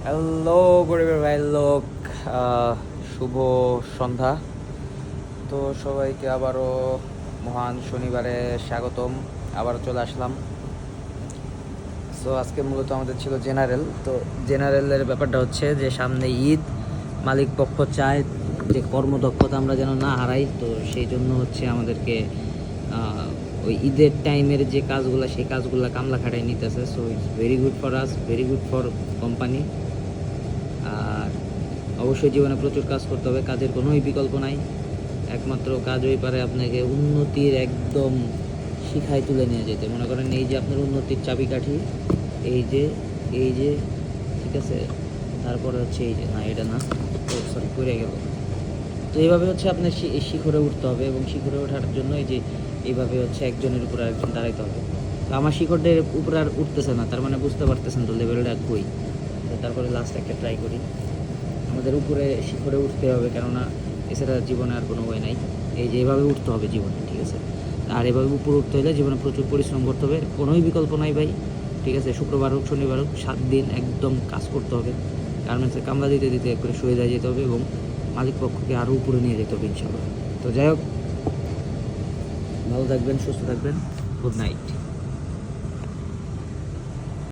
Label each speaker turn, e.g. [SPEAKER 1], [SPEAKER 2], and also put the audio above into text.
[SPEAKER 1] Hello গরিবের ভাই লোক, শুভ সন্ধ্যা। তো সবাইকে আবারও মহান শনিবারে স্বাগতম। আবার চলে আসলাম। সো আজকে মূলত আমাদের ছিল জেনারেল। তো জেনারেলের ব্যাপারটা হচ্ছে যে সামনে ঈদ, মালিক পক্ষ চায় যে কর্মদক্ষতা আমরা যেন না হারাই। তো সেই জন্য হচ্ছে আমাদেরকে ওই ঈদের টাইমের যে কাজগুলো, সেই কাজগুলো কামলা খাটাই নিতেছে। So it's very good for us, very good for company. আর অবশ্যই জীবনে প্রচুর কাজ করতে হবে, কাজের কোনোই বিকল্প নাই। একমাত্র কাজ ওই পারে আপনাকে উন্নতির একদম শিখায় তুলে নিয়ে যেতে। মনে করেন এই যে আপনার উন্নতির চাবিকাঠি, এই যে এই যে ঠিক আছে। তারপরে হচ্ছে এই যে, না এটা না, ও সরি পড়ে গেল। তো এইভাবে হচ্ছে আপনার শিখরে উঠতে হবে, এবং শিখরে ওঠার জন্য এই যে এইভাবে হচ্ছে একজনের উপর আরেকজন দাঁড়াইতে হবে। তো আমার শিখরদের উপর আর উঠতেছে না, তার মানে বুঝতে পারতেছেন তো লেভেলটা কই। তো তারপরে লাস্ট একটা ট্রাই করি। আমাদের উপরে শিখরে উঠতে হবে, কেননা এছাড়া জীবনে আর কোনো ওয়ে নাই। এই যে এভাবে উঠতে হবে জীবনে, ঠিক আছে। আর এভাবে উপরে উঠতে হলে জীবনে প্রচুর পরিশ্রম করতে হবে, কোনোই বিকল্প নাই ভাই, ঠিক আছে। শুক্রবার হোক শনিবার হোক 7 দিন একদম কাজ করতে হবে। গার্মেন্টসে কামলা দিতে দিতে একবারে শুয়ে যেতে হবে, এবং মালিক পক্ষকে আরও উপরে নিয়ে যেতে হবে ইনশাআল্লাহ। তো যাই হোক, ভালো থাকবেন, সুস্থ থাকবেন, গুড নাইট।